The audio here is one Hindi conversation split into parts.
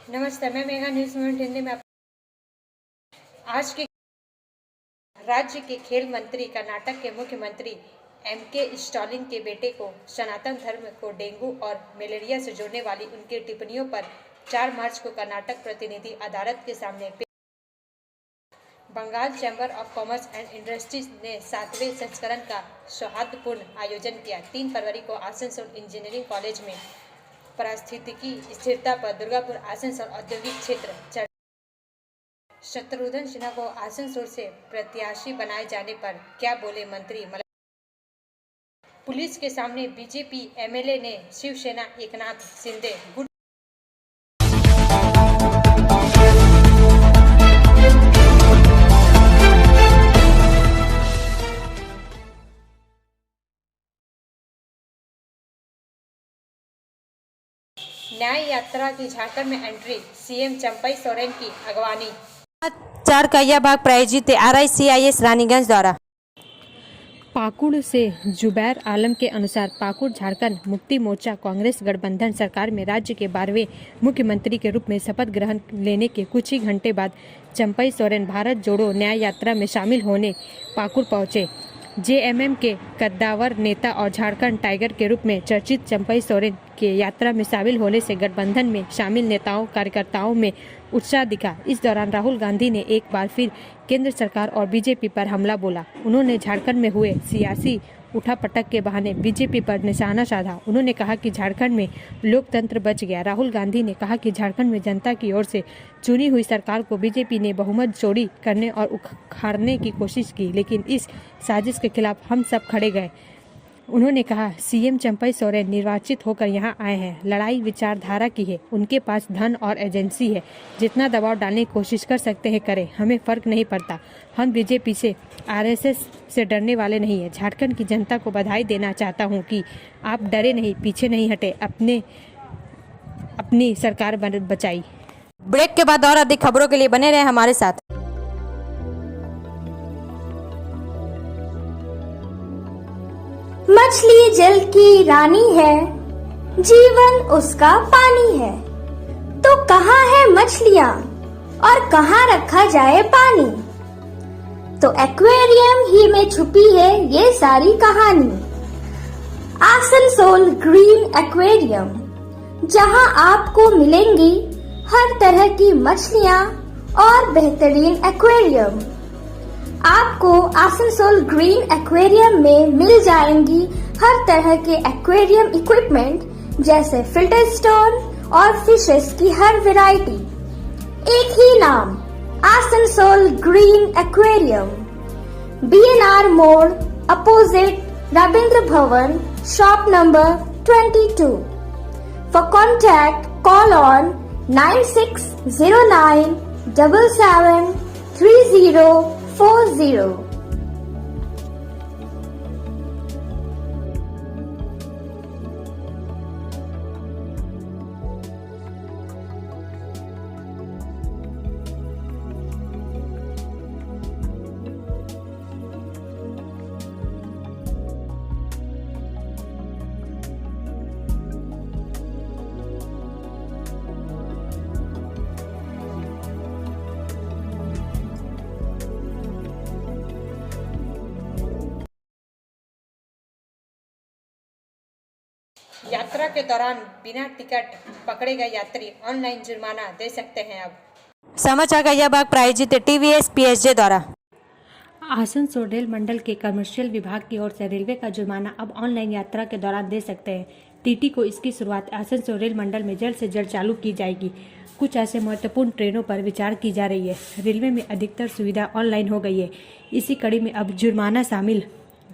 नमस्ते, मैं मेघा न्यूज़ मूवमेंट हिंदी में आज के राज्य के खेल मंत्री कर्नाटक के मुख्यमंत्री एम.के. स्टालिन के बेटे को सनातन धर्म को डेंगू और मलेरिया से जोड़ने वाली उनकी टिप्पणियों पर 4 मार्च को कर्नाटक प्रतिनिधि अदालत के सामने Bengal chamber of commerce and industries ने 7वें संस्करण का सौहार्दपूर्ण आयोजन किया। 3 फरवरी को आसनसोल इंजीनियरिंग कॉलेज में पारिस्थितिकी स्थिरता पर दुर्गापुर आसनसोल औद्योगिक क्षेत्र शत्रुघ्न सिन्हा को आसनसोल से प्रत्याशी बनाए जाने पर क्या बोले मंत्री? पुलिस के सामने बीजेपी एमएलए ने शिवसेना एकनाथ शिंदे गुट न्याय यात्रा की झारखंड में एंट्री, सीएम चंपई सोरेन की अगवानी। 4 का यह भाग प्रायोजित RICIS रानीगंज द्वारा। पाकुड़ से जुबैर आलम के अनुसार पाकुड़ झारखंड मुक्ति मोर्चा कांग्रेस गठबंधन सरकार में राज्य के 12वें मुख्यमंत्री के रूप में शपथ ग्रहण लेने के कुछ ही घंटे बाद चंपई सोरेन भारत जोड़ो न्याय यात्रा में शामिल होने पाकुड़ पहुंचे। JMM के कद्दावर नेता और झारखंड टाइगर के रूप में चर्चित चंपई सोरेन के यात्रा में शामिल होने से गठबंधन में शामिल नेताओं कार्यकर्ताओं में उत्साह दिखा। इस दौरान राहुल गांधी ने एक बार फिर केंद्र सरकार और बीजेपी पर हमला बोला। उन्होंने झारखंड में हुए सियासी उठापटक के बहाने बीजेपी पर निशाना साधा। उन्होंने कहा कि झारखंड में लोकतंत्र बच गया। राहुल गांधी ने कहा कि झारखंड में जनता की ओर से चुनी हुई सरकार को बीजेपी ने बहुमत चोरी करने और उखाड़ने की कोशिश की, लेकिन इस साजिश के खिलाफ हम सब खड़े गए। उन्होंने कहा सीएम चंपई सोरेन निर्वाचित होकर यहां आए हैं, लड़ाई विचारधारा की है, उनके पास धन और एजेंसी है, जितना दबाव डालने की कोशिश कर सकते हैं करें, हमें फर्क नहीं पड़ता। हम बीजेपी से RSS से डरने वाले नहीं है। झारखंड की जनता को बधाई देना चाहता हूं कि आप डरे नहीं, पीछे नहीं हटे, अपनी सरकार बचाई। ब्रेक के बाद और अधिक खबरों के लिए बने रहे हमारे साथ। मछली जल की रानी है, जीवन उसका पानी है, तो कहाँ है मछलियाँ और कहाँ रखा जाए पानी? तो एक्वेरियम ही में छुपी है ये सारी कहानी। आसनसोल ग्रीन एक्वेरियम, जहाँ आपको मिलेंगी हर तरह की मछलियाँ और बेहतरीन एक्वेरियम। आपको आसनसोल ग्रीन एक्वेरियम में मिल जाएंगी हर तरह के एक्वेरियम इक्विपमेंट, जैसे फिल्टर स्टोन और फिशेस की हर वैरायटी। एक ही नाम, आसनसोल ग्रीन एक्वेरियम। BNR मोड़ opposite Ravindra Bhavan, shop number 22। For contact call on 9609 77 3040। यात्रा के दौरान बिना टिकट पकड़े गए यात्री ऑनलाइन जुर्माना दे सकते हैं। अब समाचार का यह भाग प्रायोजित TVS PSJ द्वारा। आसनसोल रेल मंडल के कमर्शियल विभाग की ओर से रेलवे का जुर्माना अब ऑनलाइन यात्रा के दौरान दे सकते हैं। TT को इसकी शुरुआत आसनसोल रेल मंडल में जल्द से जल्द चालू की जाएगी। कुछ ऐसे महत्वपूर्ण ट्रेनों पर विचार की जा रही है। रेलवे में अधिकतर सुविधा ऑनलाइन हो गई है। इसी कड़ी में अब जुर्माना शामिल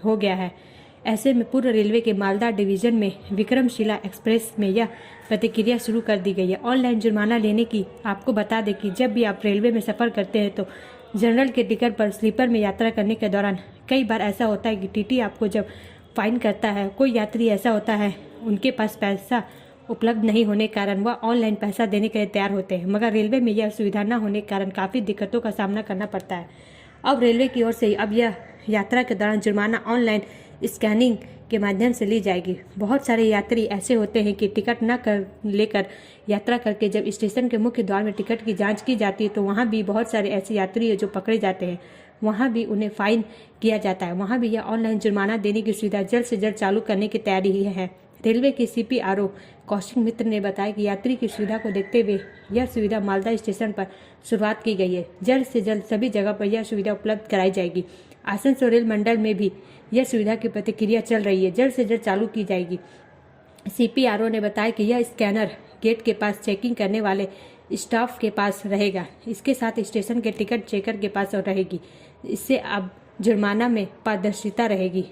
हो गया है। ऐसे में पूर्व रेलवे के मालदा डिवीजन में विक्रमशिला एक्सप्रेस में यह प्रतिक्रिया शुरू कर दी गई है। ऑनलाइन जुर्माना लेने की आपको बता दें कि जब भी आप रेलवे में सफ़र करते हैं तो जनरल के टिकट पर स्लीपर में यात्रा करने के दौरान कई बार ऐसा होता है कि TT आपको जब फाइन करता है, कोई यात्री ऐसा होता है उनके पास पैसा उपलब्ध नहीं होने के कारण वह ऑनलाइन पैसा देने के लिए तैयार होते हैं, मगर रेलवे में यह सुविधा न होने के कारण काफ़ी दिक्कतों का सामना करना पड़ता है। अब रेलवे की ओर से अब यह यात्रा के दौरान जुर्माना ऑनलाइन स्कैनिंग के माध्यम से ली जाएगी। बहुत सारे यात्री ऐसे होते हैं कि टिकट न कर लेकर यात्रा करके जब स्टेशन के मुख्य द्वार में टिकट की जांच की जाती है तो वहाँ भी बहुत सारे ऐसे यात्री हैं जो पकड़े जाते हैं, वहाँ भी उन्हें फाइन किया जाता है। वहाँ भी यह ऑनलाइन जुर्माना देने की सुविधा जल्द से जल्द चालू करने की तैयारी है। रेलवे के CPRO कौशिक मित्र ने बताया कि यात्री की सुविधा को देखते हुए यह सुविधा मालदा स्टेशन पर शुरुआत की गई है। जल्द से जल्द सभी जगह पर यह सुविधा उपलब्ध कराई जाएगी। आसनसोल रेल मंडल में भी यह सुविधा की प्रतिक्रिया चल रही है, जल्द से जल्द चालू की जाएगी। CPRO ने बताया कि यह स्कैनर गेट के पास चेकिंग करने वाले स्टाफ के पास रहेगा, इसके साथ स्टेशन के टिकट चेकर के पास रहेगी। इससे अब जुर्माना में पारदर्शिता रहेगी।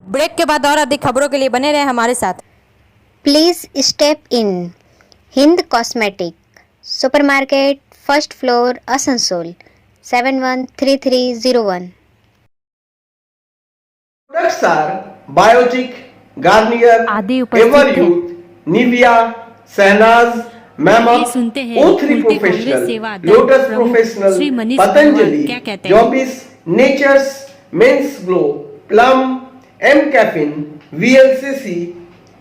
ब्रेक के बाद और अधिक खबरों के लिए बने रहे हमारे साथ। Please step in. Hind Cosmetic, Supermarket, First Floor, Asansol, 713301. Products are Biotic, Garnier, आदि उपस्थित Everyouth, Nivea, Sahnaz, Mama, सुनते हैं O3 उल्टी कांग्रेस Professional, सेवा दल Lotus प्रमुख Professional, श्री मनीष Patanjali, क्या कहते हैं? Jobis, Nature's, Men's Glow, Plum, M Caffeine, VLCC,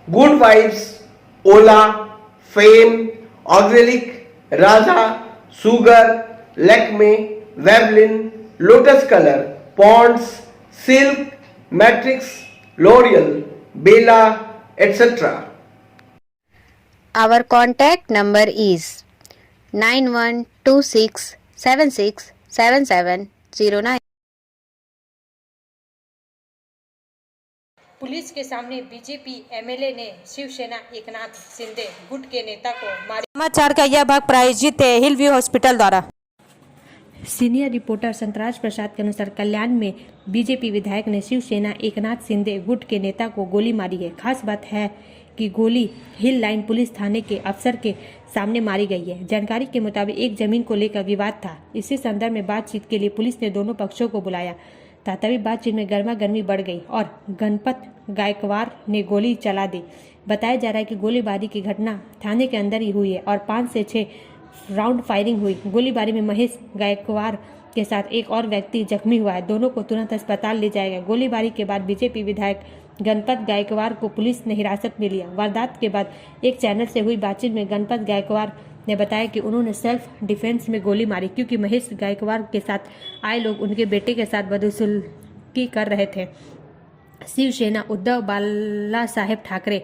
Good Vibes, Ola, Fame, Auxilic, Raja, Sugar, Lakme, Veblen, Lotus Color, Ponds, Silk, Matrix, L'Oreal, Bella, etc. Our contact number is 9126767709. Police के सामने बीजेपी MLA ने शिवसेना एकनाथ शिंदे गुट के नेता को मारे। समाचार का यह भाग प्रायोजित है हिल व्यू हॉस्पिटल द्वारा। सीनियर रिपोर्टर संतराज प्रसाद के अनुसार कल्याण में बीजेपी विधायक ने शिवसेना एकनाथ शिंदे गुट के नेता को गोली मारी है। खास बात है कि गोली हिल लाइन पुलिस थाने के अफसर के सामने मारी गई है। जानकारी के मुताबिक एक जमीन को लेकर विवाद था। इसी संदर्भ में बातचीत के लिए पुलिस ने दोनों पक्षों को बुलाया था। तभी बातचीत में गर्मा गर्मी बढ़ गई और गणपत गायकवाड़ ने गोली चला दी। बताया जा रहा है कि गोलीबारी की घटना थाने के अंदर ही हुई है और 5 से 6 राउंड फायरिंग हुई। गोलीबारी में महेश गायकवाड़ के साथ एक और व्यक्ति जख्मी हुआ है। दोनों को तुरंत अस्पताल ले जाया गया। गोलीबारी के बाद बीजेपी विधायक गणपत गायकवाड़ को पुलिस ने हिरासत में लिया। वारदात के बाद एक चैनल से हुई बातचीत में गणपत गायकवाड़ ने बताया कि उन्होंने सेल्फ डिफेंस में गोली मारी क्योंकि महेश गायकवाड़ के साथ आए लोग उनके बेटे के साथ बदसलूकी कर रहे थे। शिवसेना उद्धव बाला साहेब ठाकरे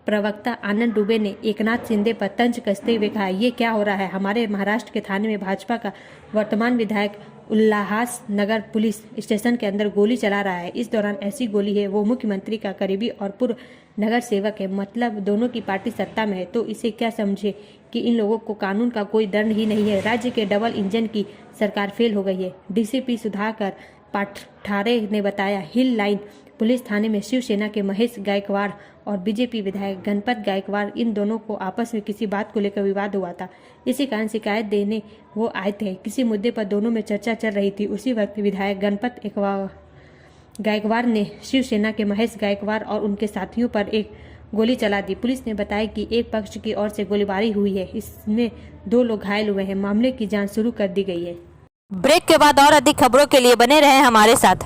प्रवक्ता आनंद दुबे ने एकनाथ शिंदे पर तंज कसते हुए कहा, ये क्या हो रहा है? हमारे महाराष्ट्र के थाने में भाजपा का वर्तमान विधायक उल्लास नगर पुलिस स्टेशन के अंदर गोली चला रहा है। इस दौरान ऐसी गोली है वो मुख्यमंत्री का करीबी और पूर्व नगर सेवक है, मतलब दोनों की पार्टी सत्ता में है, तो इसे क्या समझे कि इन लोगों को कानून का कोई दंड ही नहीं है। राज्य के डबल इंजन की सरकार फेल हो गई है। DCP सुधाकर पाठारे ने बताया, हिल लाइन पुलिस थाने में शिवसेना के महेश गायकवाड़ और बीजेपी विधायक गणपत गायकवाड़ इन दोनों को आपस में किसी बात को लेकर विवाद हुआ था। इसी कारण शिकायत देने वो आए थे। किसी मुद्दे पर दोनों में चर्चा चल रही थी। उसी वक्त विधायक गणपत गायकवाड़ ने शिवसेना के महेश गायकवाड़ और उनके साथियों पर एक गोली चला दी। पुलिस ने बताया कि एक पक्ष की ओर से गोलीबारी हुई है। इसमें 2 लोग घायल हुए हैं। मामले की जांच शुरू कर दी गई है। ब्रेक के बाद और अधिक खबरों के लिए बने रहे हमारे साथ।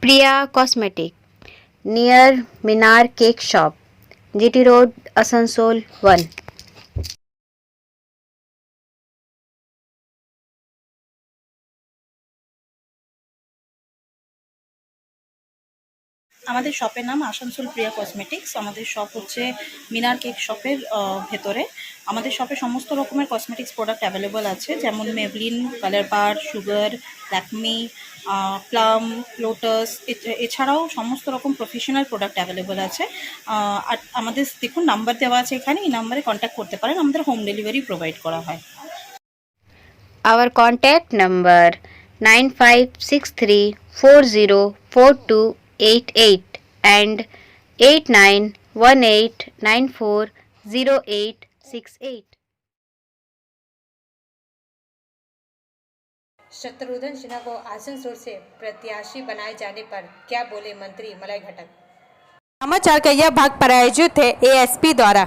Priya Cosmetic, near Minar Cake Shop, GT Road, Asansol 1. আমাদের শপের নাম আসানসোল প্রিয়া কসমেটিক্স। আমাদের শপ হচ্ছে মিনার কেক শপের ভেতরে। আমাদের শপে সমস্ত রকমের কসমেটিক্স প্রোডাক্ট অ্যাভেলেবল আছে, যেমন মেবলিন, কালার বার, সুগার, ল্যাকমি, প্লাম, লোটাস, এছাড়াও সমস্ত রকম প্রফেশনাল প্রোডাক্ট অ্যাভেলেবল আছে। আর আমাদের দেখুন নাম্বার দেওয়া আছে এখানে, এই নাম্বারে কন্ট্যাক্ট করতে পারেন। আমাদের হোম ডেলিভারি প্রোভাইড করা হয়। Our contact number 9563404288 and 8918940868. Shatrughan Sinha को आसनसोल से प्रत्याशी बनाए जाने पर क्या बोले मंत्री मलय घटक? समाचार का यह भाग प्रायोजित है ASP द्वारा।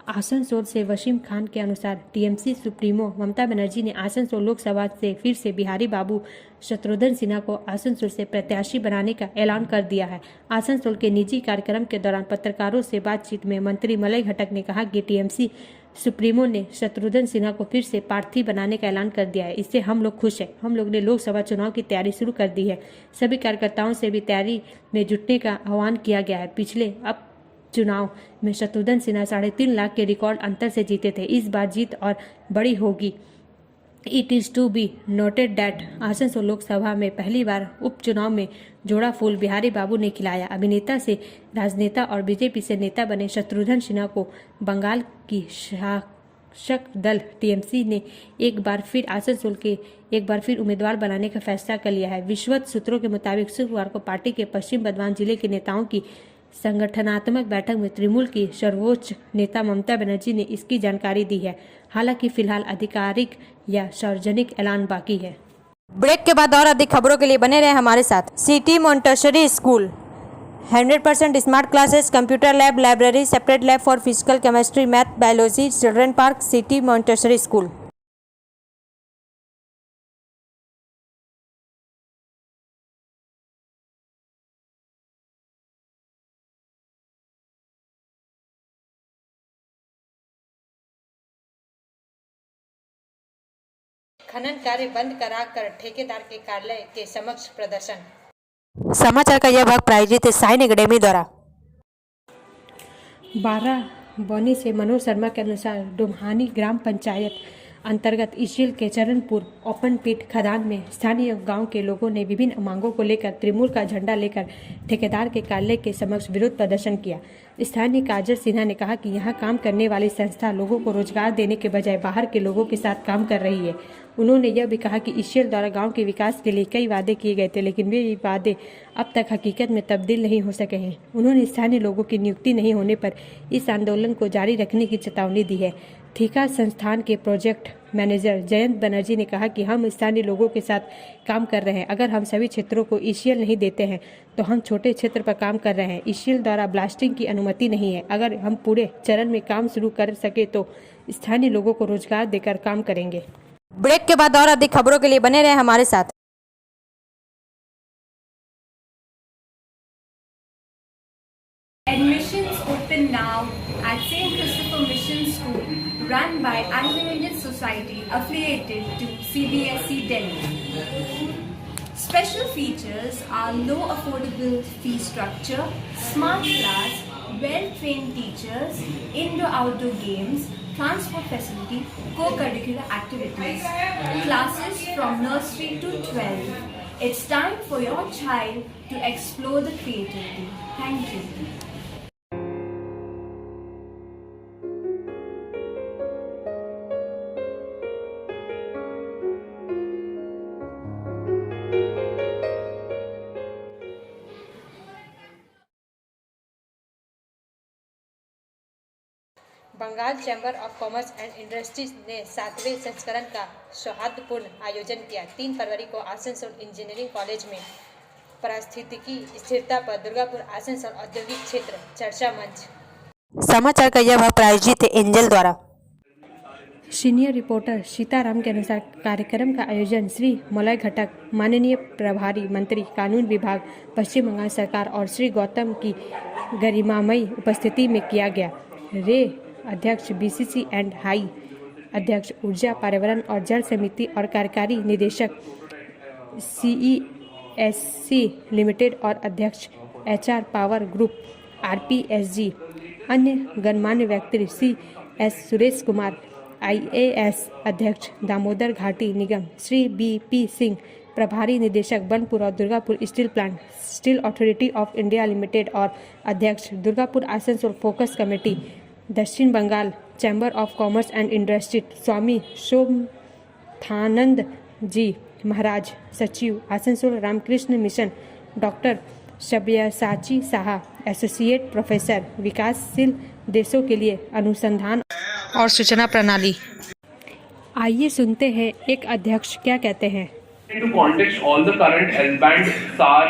आसनसोल से वसीम खान के अनुसार टीएमसी सुप्रीमो ममता बनर्जी ने आसनसोल लोकसभा से फिर से बिहारी बाबू शत्रुघ्न सिन्हा को आसनसोल से प्रत्याशी बनाने का ऐलान कर दिया है। आसनसोल के निजी कार्यक्रम के दौरान पत्रकारों से बातचीत में मंत्री मलय घटक ने कहा कि टीएमसी सुप्रीमो ने शत्रुघ्न सिन्हा को फिर से प्रार्थी बनाने का ऐलान कर दिया है। इससे हम लोग खुश हैं। हम लोग ने लोकसभा चुनाव की तैयारी शुरू कर दी है। सभी कार्यकर्ताओं से भी तैयारी में जुटने का आह्वान किया गया है। पिछले अब चुनाव में शत्रुघ्न सिन्हा 3.5 लाख के रिकॉर्ड अंतर से जीते थे। इस बार जीत और बड़ी होगी। It is to be noted that Asansol Lok Sabha में पहली बार उपचुनाव में जोड़ा फूल बिहारी बाबू ने खिलाया। अभिनेता से राजनेता और बीजेपी से नेता बने शत्रुघ्न सिन्हा को बंगाल की शासक दल टीएमसी ने एक बार फिर उम्मीदवार बनाने का फैसला कर लिया है। विश्वस्त सूत्रों के मुताबिक शुक्रवार को पार्टी के पश्चिम बर्धमान जिले के नेताओं की संगठनात्मक बैठक में तृणमूल की सर्वोच्च नेता ममता बनर्जी ने इसकी जानकारी दी है। हालांकि फिलहाल आधिकारिक या सार्वजनिक ऐलान बाकी है। ब्रेक के बाद और अधिक खबरों के लिए बने रहे हमारे साथ। City Montessori school 100% smart classes, computer lab, library, separate lab for physical chemistry, math, biology, children park, city Montessori school. खनन कार्य बंद कराकर ठेकेदार के कार्यालय के समक्ष प्रदर्शन। समाचार का यह भाग प्रायोजित है साइन एकेडमी द्वारा। 12 बौनी से मनोज शर्मा के अनुसार डुमहानी ग्राम पंचायत अंतर्गत इसिल के चरणपुर ओपन पिट खदान में स्थानीय गांव के लोगों ने विभिन्न मांगों को लेकर तृणमूल का झंडा लेकर ठेकेदार के कार्यालय के समक्ष विरोध प्रदर्शन किया। स्थानीय काजल सिन्हा ने कहा कि यहां काम करने वाली संस्था लोगों को रोजगार देने के बजाय बाहर के लोगों के साथ काम कर रही है। उन्होंने यह भी कहा कि इसिल द्वारा गांव के विकास के लिए कई वादे किए गए थे, लेकिन वे वादे अब तक हकीकत में तब्दील नहीं हो सके हैं। उन्होंने स्थानीय लोगों की नियुक्ति नहीं होने पर इस आंदोलन को जारी रखने की चेतावनी दी है। ठेका संस्थान के प्रोजेक्ट मैनेजर जयंत बनर्जी ने कहा कि हम स्थानीय लोगों के साथ काम कर रहे हैं। अगर हम सभी क्षेत्रों को ईसीएल नहीं देते हैं तो हम छोटे क्षेत्र पर काम कर रहे हैं। ईसीएल द्वारा ब्लास्टिंग की अनुमति नहीं है। अगर हम पूरे चरण में काम शुरू कर सके तो स्थानीय लोगों को रोजगार देकर काम करेंगे। ब्रेक के बाद और अधिक खबरों के लिए बने रहे हमारे साथ। Admissions open now at St. Christopher Mission School, run by Anglo-Indian Society affiliated to CBSE Delhi. Special features are low affordable fee structure, smart class, well-trained teachers, indoor-outdoor games, transport facility, co-curricular activities, classes from nursery to 12. It's time for your child to explore the creativity. Thank you. Bengal chamber of commerce and industries ने 7वें संस्करण का सौहार्दपूर्ण आयोजन किया। 3 फरवरी को आसनसोल इंजीनियरिंग कॉलेज में पारिस्थितिकी स्थिरता पर दुर्गापुर आसनसोल औद्योगिक क्षेत्र चर्चा मंच। समाचार का यह भाग प्रायोजित है एंजल द्वारा। सीनियर रिपोर्टर सीताराम के अनुसार कार्यक्रम का आयोजन श्री मलय घटक, माननीय प्रभारी मंत्री कानून विभाग, पश्चिम बंगाल सरकार और श्री गौतम की गरिमामयी उपस्थिति में किया गया। रे अध्यक्ष बीसीसी एंड हाई अध्यक्ष ऊर्जा, पर्यावरण और जल समिति और कार्यकारी निदेशक सीईएससी लिमिटेड और अध्यक्ष एचआर पावर ग्रुप आरपीएसजी, अन्य गणमान्य व्यक्ति C S Suresh Kumar, IAS अध्यक्ष दामोदर घाटी निगम, श्री बीपी सिंह, प्रभारी निदेशक बनपुर और Durgapur steel plant, steel authority of India limited और अध्यक्ष Durgapur Asansol focus committee, Dakshin Bengal chamber of commerce and industry, Swami Shobhananda ji Maharaj, सचिव Asansol Ramakrishna mission, doctor Sabyasachi Saha, associate professor, विकासशील देशों के लिए अनुसंधान और सूचना प्रणाली। आइए सुनते हैं एक अध्यक्ष क्या कहते हैं। Into context, all the current L-band SAR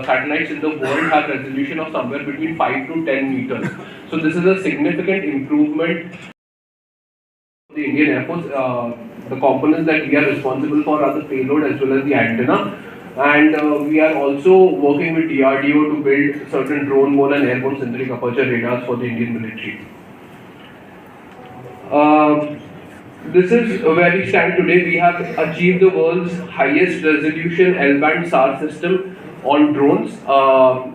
satellites in the world have resolution of somewhere between 5 to 10 meters. So this is a significant improvement. The Indian Air Force, the components that we are responsible for are the payload as well as the antenna, and we are also working with DRDO to build certain drone-borne and airborne synthetic aperture radars for the Indian military. This is where we stand today. We have achieved the world's highest resolution L-band SAR system on drones.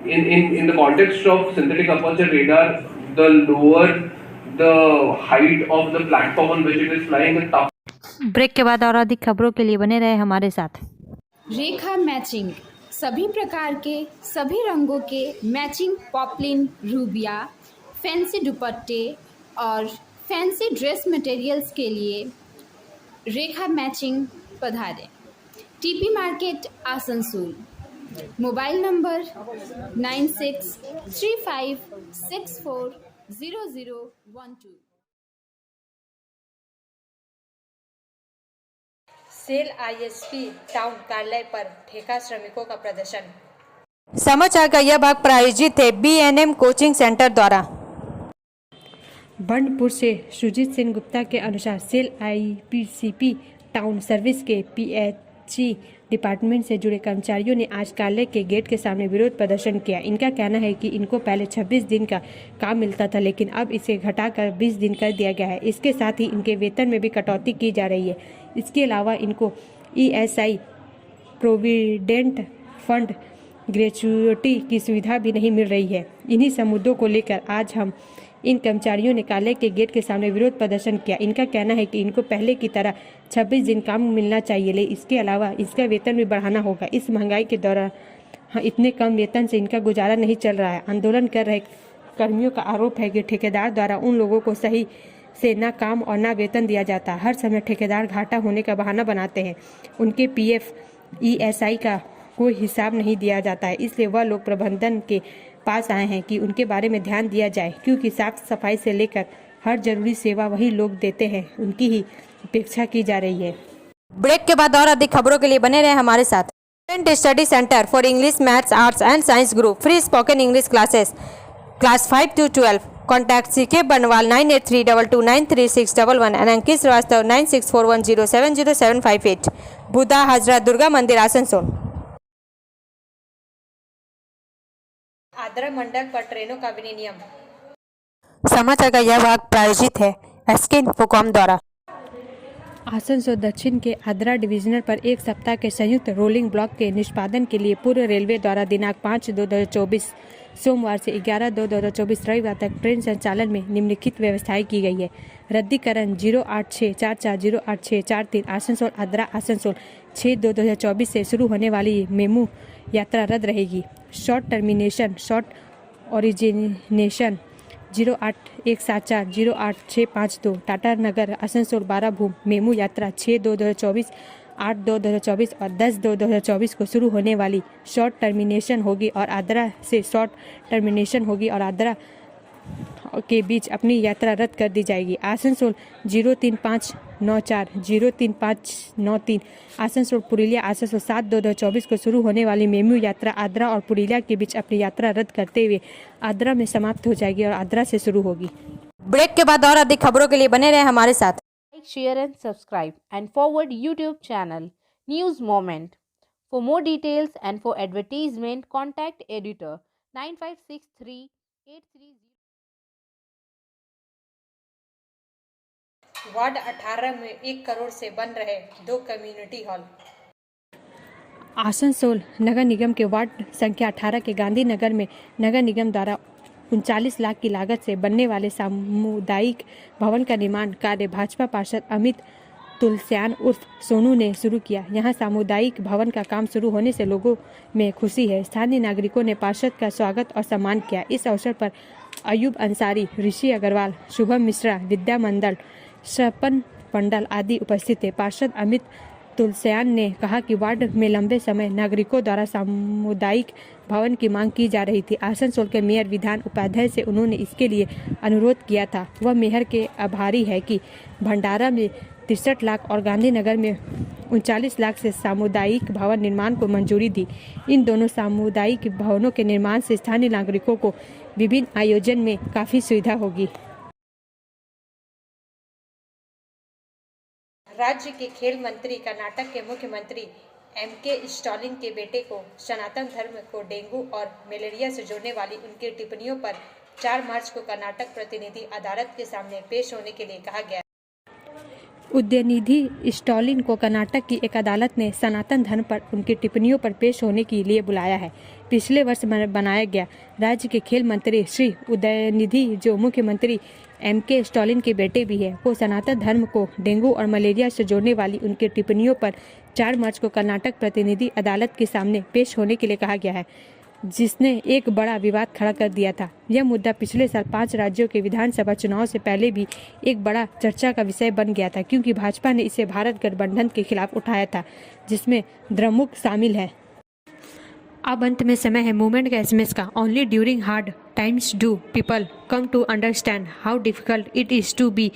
In the context of synthetic aperture radar, the lower the height of the platform on which it is flying, the tough. Break के बाद और अधिक खबरों के लिए बने रहे हमारे साथ। रेखा मैचिंग, सभी प्रकार के सभी रंगों के मैचिंग पॉपलिन, रूबिया, फैंसी दुपट्टे और फैंसी ड्रेस मटेरियल्स के लिए रेखा मैचिंग पधारें। TP market Asansol. Mobile number 9635640012। SAIL ISP town कार्यालय पर ठेका श्रमिकों का प्रदर्शन। समाचार का यह भाग प्रायोजित है BNM कोचिंग सेंटर द्वारा। बंडपुर से सुजीत सिंह गुप्ता के अनुसार सेल आईपीसीपी टाउन सर्विस के PHE डिपार्टमेंट से जुड़े कर्मचारियों ने आज कार्यालय के गेट के सामने विरोध प्रदर्शन किया। इनका कहना है कि इनको पहले 26 दिन का काम मिलता था, लेकिन अब इसे घटाकर 20 दिन कर दिया गया है। इसके साथ ही इनके वेतन में भी कटौती की जा रही है। इसके अलावा इनको ESI प्रोविडेंट फंड ग्रेच्युटी की सुविधा भी नहीं मिल रही है। इन्हीं सब मुद्दों को लेकर आज हम इन कर्मचारियों ने कार्यालय के गेट के सामने विरोध प्रदर्शन किया। इनका कहना है कि इनको पहले की तरह 26 दिन काम मिलना चाहिए, लेकिन इसके अलावा इसका वेतन भी बढ़ाना होगा। इस महंगाई के दौरान इतने कम वेतन से इनका गुजारा नहीं चल रहा है। आंदोलन कर रहे कर्मियों का आरोप है कि ठेकेदार द्वारा उन लोगों को सही से ना काम और ना वेतन दिया जाता। हर समय ठेकेदार घाटा होने का बहाना बनाते हैं। उनके PF ESI का कोई हिसाब नहीं दिया जाता है, इसलिए वह लोग प्रबंधन के पास आए हैं कि उनके बारे में ध्यान दिया जाए, क्योंकि साफ सफाई से लेकर हर जरूरी सेवा वही लोग देते हैं, उनकी ही अपेक्षा की जा रही है। ब्रेक के बाद और अधिक खबरों के लिए बने रहे हमारे साथ। Study centre for English, maths, arts and science group free spoken English classes class 5 to 12। Contact CK बनवाल 9832293611 एंड अंकित श्रीवास्तव 9641070758। बुधा हाजरा दुर्गा मंदिर आसनसोल। आद्रा मंडल पर ट्रेनों का विनियम। समाचार का यह भाग प्रायोजित है SK इन्फोकॉम द्वारा। आसनसोल दक्षिण के आद्रा डिवीजनल पर एक सप्ताह के संयुक्त रोलिंग ब्लॉक के निष्पादन के लिए पूर्व रेलवे द्वारा दिनांक 5/2/2024 सोमवार से 11/2/2024 रविवार तक ट्रेन संचालन में निम्नलिखित व्यवस्थाएं की गई है। रद्दीकरण 08644 आसनसोल आद्रा आसनसोल 6/2/2024 से शुरू होने वाली मेमू यात्रा रद्द रहेगी। Short termination short origination 08174 Tata Nagar Asansol 12 भूम मेमू यात्रा 6/2/2024 8/2/2024 और 10/2/2024 को शुरू होने वाली शॉर्ट टर्मिनेशन होगी और आद्रा से शॉर्ट टर्मिनेशन होगी और आद्रा के बीच अपनी यात्रा रद्द कर दी जाएगी। आसनसोल 03594 03593 आसनसोल पुरुलिया आसनसोल 7/2/2024 को शुरू होने वाली मेमू यात्रा आद्रा और पुरुलिया के बीच अपनी यात्रा रद्द करते हुए आद्रा में समाप्त हो जाएगी और आद्रा से शुरू होगी। ब्रेक के बाद और अधिक खबरों के लिए बने रहे हमारे साथ। Like, share and subscribe and forward YouTube channel News Moment. For more details and for advertisement, contact editor 956383. Ward 18 में 1 करोड़ से बन रहे 2 कम्युनिटी हॉल। आसनसोल नगर निगम के वार्ड संख्या 18 के गांधी नगर में नगर निगम द्वारा 39 लाख की लागत से बनने वाले सामुदायिक भवन का निर्माण कार्य भाजपा पार्षद अमित तुलसियान उर्फ सोनू ने शुरू किया। यहां सामुदायिक भवन का काम शुरू होने से लोगों में खुशी है। स्थानीय नागरिकों ने पार्षद का स्वागत और सम्मान किया। इस अवसर पर अयूब अंसारी, ऋषि अग्रवाल, शुभम मिश्रा, विद्या मंडल, सपन पंडल आदि उपस्थित थे। पार्षद अमित तुलसियान ने कहा कि वार्ड में लंबे समय नागरिकों द्वारा सामुदायिक भवन की मांग की जा रही थी। आसनसोल के मेयर विधान उपाध्याय से उन्होंने इसके लिए अनुरोध किया था। वह मेयर के आभारी है कि भंडारा में 63 लाख और गांधीनगर में 39 लाख से सामुदायिक भवन निर्माण को मंजूरी दी। इन दोनों सामुदायिक भवनों के निर्माण से स्थानीय नागरिकों को विभिन्न आयोजन में काफ़ी सुविधा होगी। राज्य के खेल मंत्री कर्नाटक के मुख्यमंत्री M.K. स्टालिन के बेटे को सनातन धर्म को डेंगू और मलेरिया से जोड़ने वाली उनकी टिप्पणियों पर 4 मार्च को कर्नाटक प्रतिनिधि अदालत के सामने पेश होने के लिए कहा गया। उदयनिधि स्टालिन को कर्नाटक की एक अदालत ने सनातन धर्म पर उनकी टिप्पणियों पर पेश होने के लिए बुलाया है। पिछले वर्ष बनाया गया राज्य के खेल मंत्री श्री उदयनिधि, जो मुख्यमंत्री M.K. स्टालिन के बेटे भी हैं, को सनातन धर्म को डेंगू और मलेरिया से जोड़ने वाली उनकी टिप्पणियों पर 4 मार्च को कर्नाटक प्रतिनिधि अदालत के सामने पेश होने के लिए कहा गया है, जिसने एक बड़ा विवाद खड़ा कर दिया था। यह मुद्दा पिछले साल 5 राज्यों के विधानसभा चुनाव से पहले भी एक बड़ा चर्चा का विषय बन गया था, क्योंकि भाजपा ने इसे भारत गठबंधन के खिलाफ उठाया था, जिसमें द्रमुक शामिल है। अब अंत में समय है मूवमेंट का एसएमएस का। Only during hard times do people come to understand how difficult it is to be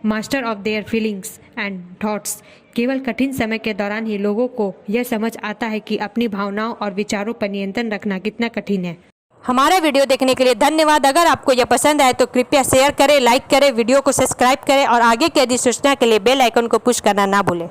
master of their feelings and thoughts. केवल कठिन समय के दौरान ही लोगों को यह समझ आता है कि अपनी भावनाओं और विचारों पर नियंत्रण रखना कितना कठिन है। हमारा वीडियो देखने के लिए धन्यवाद। अगर आपको यह पसंद आए तो कृपया शेयर करें, लाइक करें, वीडियो को सब्सक्राइब करें और आगे की अधिसूचना के लिए बेल आइकन को पुश करना ना भूलें।